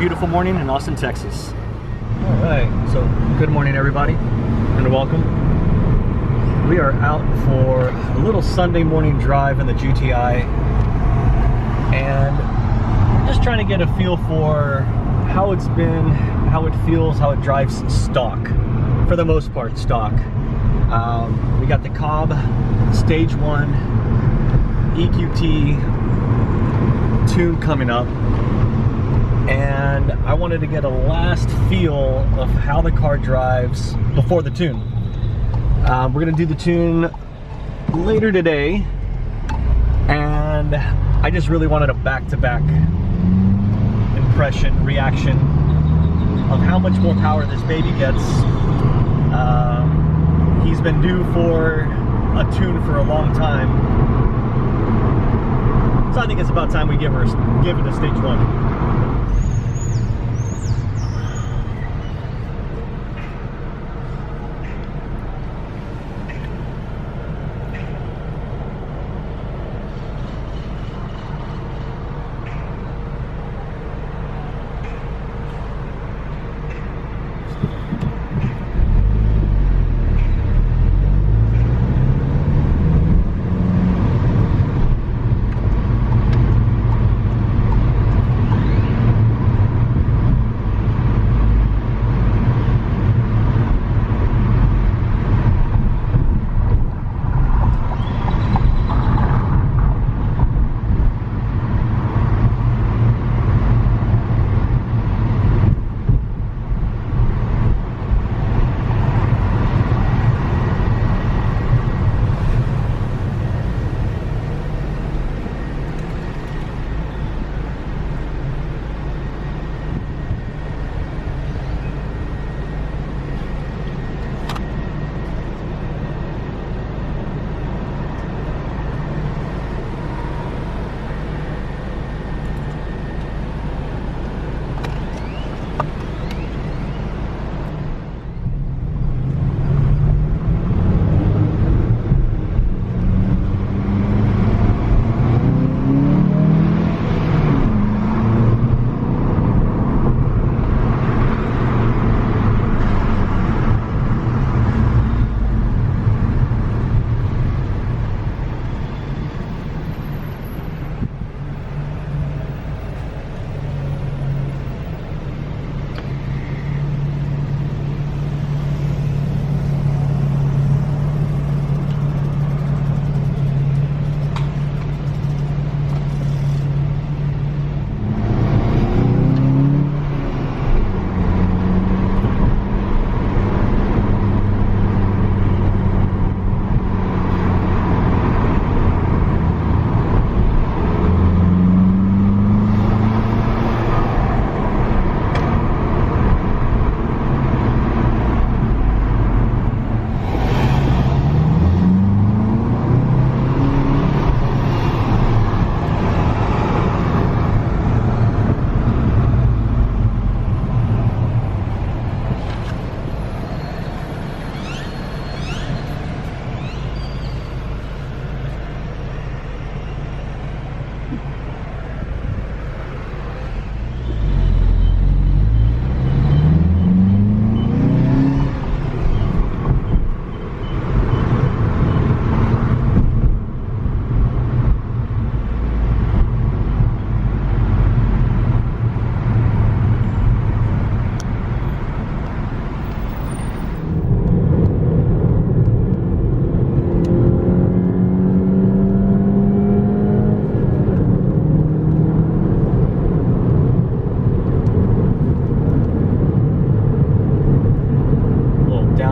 beautiful morning in Austin, Texas. All right, so good morning everybody and welcome. We are out for a little Sunday morning drive in the GTI and just trying to get a feel for how it's been, how it feels, how it drives stock. For the most part, stock. We got the Cobb Stage 1 EQT Tune coming up, and I wanted to get a last feel of how the car drives before the tune. We're gonna do the tune later today, and I just really wanted a back-to-back impression, reaction of how much more power this baby gets. He's been due for a tune for a long time, so I think it's about time we give it a Stage 1.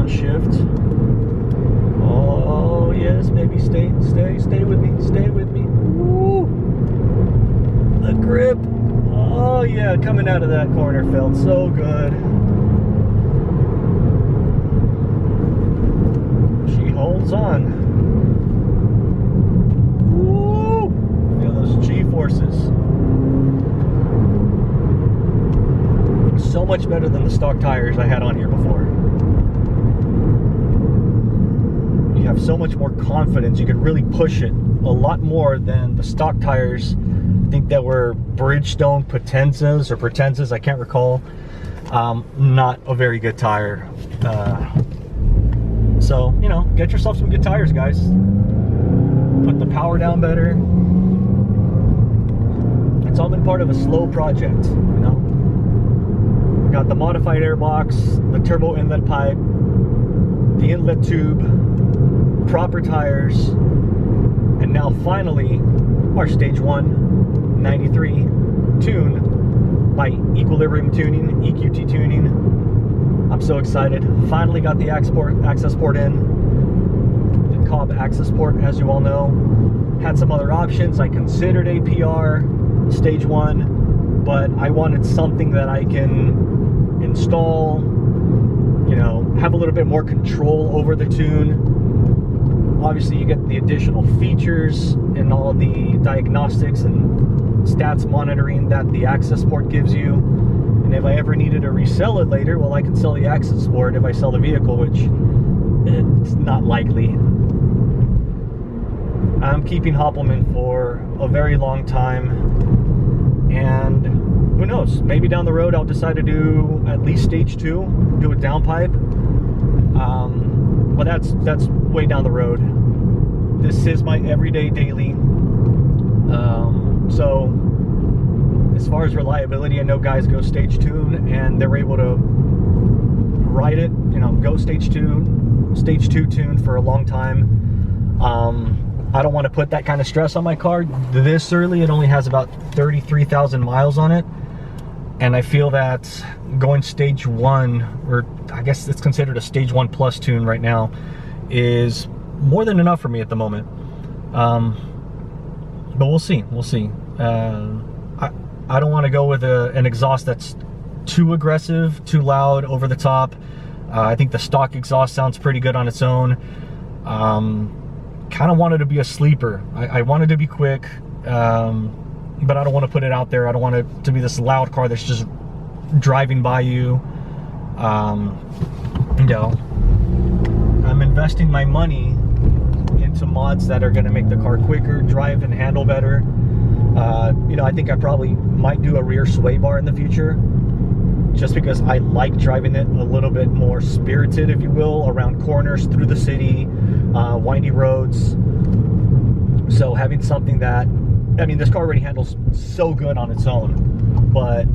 Shift. Oh yes, baby, stay with me, stay with me. Woo! The grip. Oh yeah, coming out of that corner felt so good. She holds on. Woo! Feel those G-forces. So much better than the stock tires I had on here before. You have have so much more confidence. You can really push it a lot more than the stock tires. I think that were Bridgestone Potenzas, I can't recall. Not a very good tire. So, you know, get yourself some good tires, guys. Put the power down better. It's all been part of a slow project, you know. We got the modified airbox, the turbo inlet pipe, the inlet tube, proper tires, and now finally our Stage 1 93 tune by Equilibrium Tuning, EQT Tuning. I'm so excited. Finally got the access port in. The Cobb access port, as you all know. Had some other options. I considered APR, Stage 1, but I wanted something that I can install, you know, have a little bit more control over the tune. Obviously, you get the additional features and all the diagnostics and stats monitoring that the access port gives you. And if I ever needed to resell it later, well, I can sell the access port if I sell the vehicle, which it's not likely. I'm keeping Hoppelman for a very long time, and who knows, maybe down the road I'll decide to do at least Stage 2, do a downpipe. But that's way down the road. This is my everyday daily. So as far as reliability, I know guys go Stage 2 and they're able to ride it, you know, go Stage 2 tune for a long time. I don't want to put that kind of stress on my car this early. It only has about 33,000 miles on it. And I feel that going Stage 1, or I guess it's considered a Stage 1 plus tune right now, is more than enough for me at the moment. But we'll see. I don't want to go with an exhaust that's too aggressive, too loud, over the top. I think the stock exhaust sounds pretty good on its own. Kind of wanted to be a sleeper. I wanted to be quick, but I don't want to put it out there. I don't want it to be this loud car that's just driving by you. You know, I'm investing my money into mods that are going to make the car quicker, drive and handle better. You know, I think I probably might do a rear sway bar in the future, just because I like driving it a little bit more spirited, if you will, around corners, through the city, windy roads. So having something that, I mean, this car already handles so good on its own, but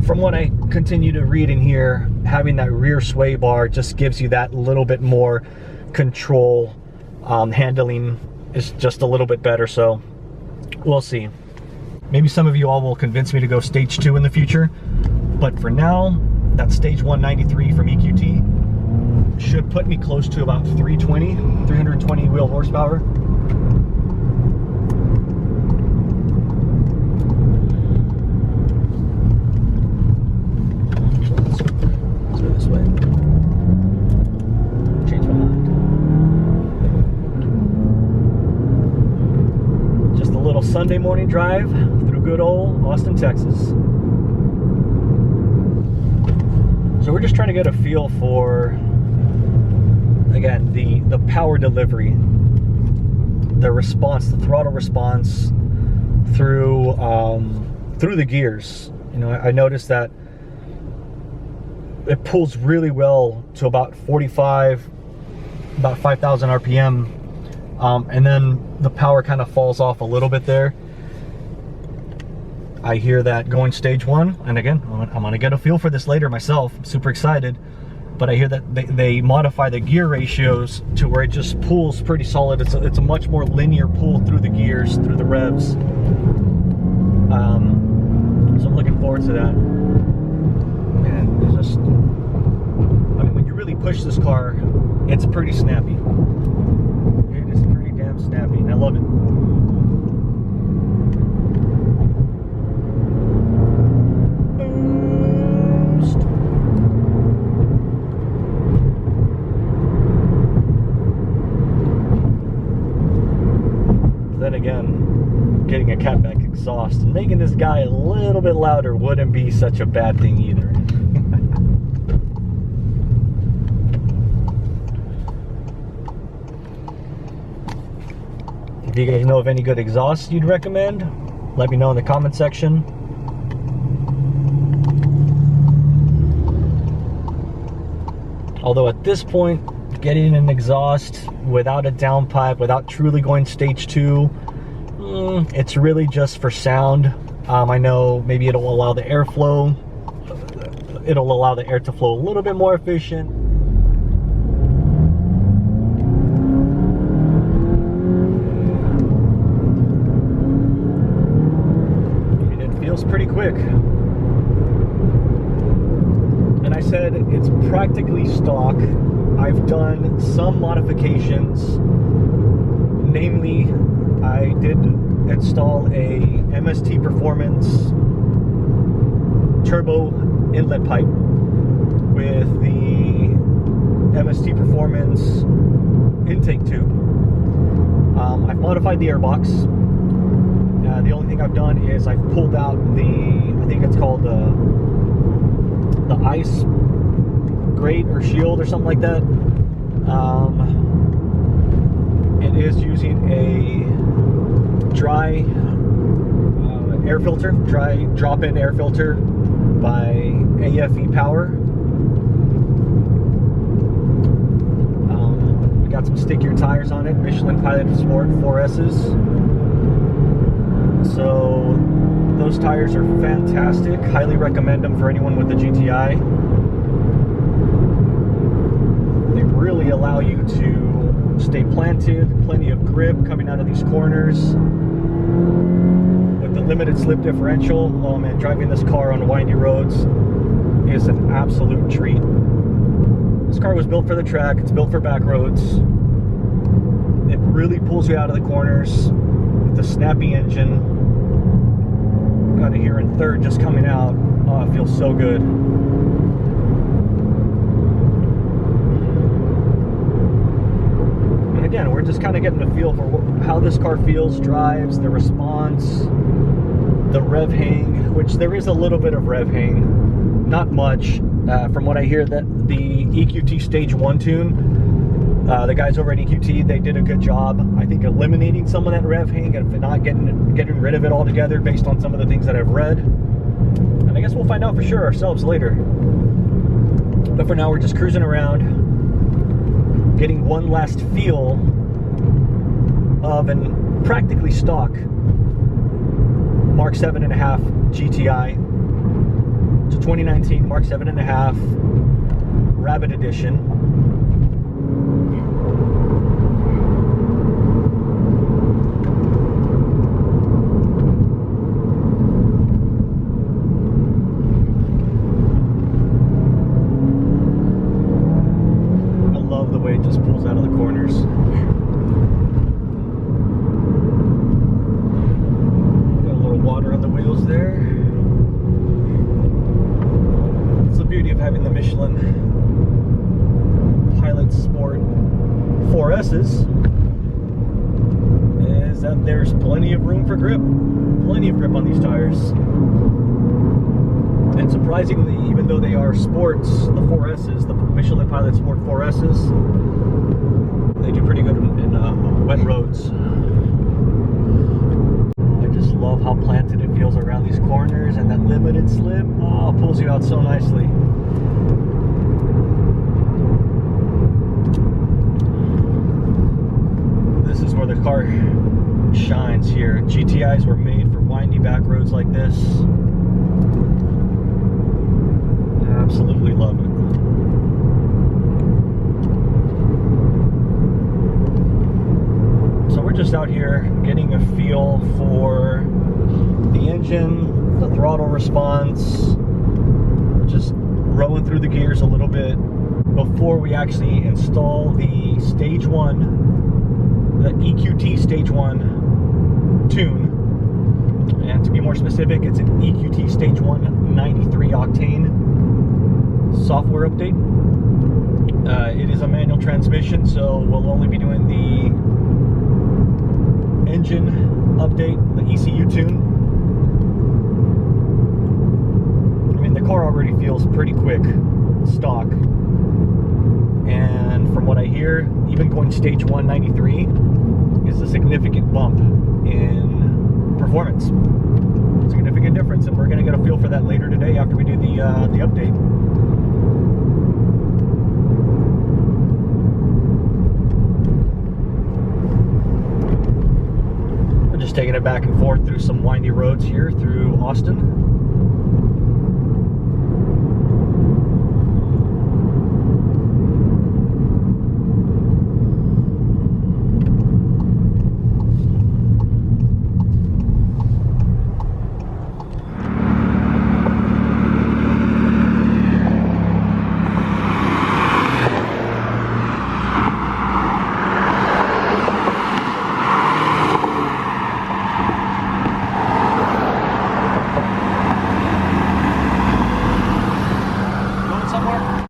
from what I continue to read and hear, having that rear sway bar just gives you that little bit more control. Handling is just a little bit better, so we'll see. Maybe some of you all will convince me to go Stage 2 in the future, but for now, that Stage 193 from EQT should put me close to about 320 wheel horsepower. Let's go this way. Change my mind. Just a little Sunday morning drive through good old Austin, Texas. So we're just trying to get a feel for, again, the power delivery, the response, the throttle response through the gears. You know, I noticed that it pulls really well to about 45, about 5,000 RPM, and then the power kind of falls off a little bit there. I hear that going Stage 1, and again, I'm gonna get a feel for this later myself. I'm super excited, but I hear that they modify the gear ratios to where it just pulls pretty solid. It's a much more linear pull through the gears, through the revs. So I'm looking forward to that. Man, it's just, I mean, when you really push this car, it's pretty snappy. It is pretty damn snappy, and I love it. Then again, getting a catback exhaust and making this guy a little bit louder wouldn't be such a bad thing either. If you guys know of any good exhausts you'd recommend, let me know in the comment section. Although at this point, getting an exhaust without a downpipe, without truly going stage 2, it's really just for sound. I know maybe it'll allow the airflow, it'll allow the air to flow a little bit more efficient. And it feels pretty quick. And I said it's practically stock. I've done some modifications, namely I did install a MST Performance turbo inlet pipe with the MST Performance intake tube. I've modified the airbox. The only thing I've done is I've pulled out I think it's called the ice grate or shield or something like that. It is using a dry air filter, dry drop-in air filter by AFE Power. We got some stickier tires on it, Michelin Pilot Sport 4S's. So those tires are fantastic. Highly recommend them for anyone with the GTI. They really allow you to stay planted, plenty of grip coming out of these corners. With the limited slip differential, oh man, driving this car on windy roads is an absolute treat. This car was built for the track, it's built for back roads. It really pulls you out of the corners with the snappy engine. Got it here in third, just coming out. Oh, it feels so good. And again, we're just kind of getting a feel for how this car feels, drives, the response, the rev hang, which there is a little bit of rev hang, not much. From what I hear, that the EQT Stage 1 tune, the guys over at EQT, they did a good job, I think, eliminating some of that rev hang and not getting rid of it altogether based on some of the things that I've read. And I guess we'll find out for sure ourselves later. But for now, we're just cruising around, getting one last feel of an practically stock Mark 7.5 GTI. It's a 2019 Mark 7.5 Rabbit Edition. I love the way it just pulls out of the corners. Got a little water on the wheels there. Beauty of having the Michelin Pilot Sport 4S's is that there's plenty of room for grip, plenty of grip on these tires. And surprisingly, even though they are sports, the 4S's, the Michelin Pilot Sport 4S's, they do pretty good in wet roads. I just love how planted it feels around these corners, and that limited slip, oh, pulls you out so nicely. This is where the car shines here. GTIs were made for windy back roads like this. I absolutely love it. So we're just out here getting a feel for the engine, the throttle response, just rolling through the gears a little bit before we actually install the Stage 1, the EQT Stage 1 tune. And to be more specific, it's an EQT Stage 1 93 octane software update. It is a manual transmission, so we'll only be doing the engine update, the ECU tune. I mean, the car already feels pretty quick, stock. And from what I hear, even going Stage 1 93 is is a significant bump in performance. Significant difference, and we're going to get a feel for that later today after we do the update. We're just taking it back and forth through some windy roads here through Austin.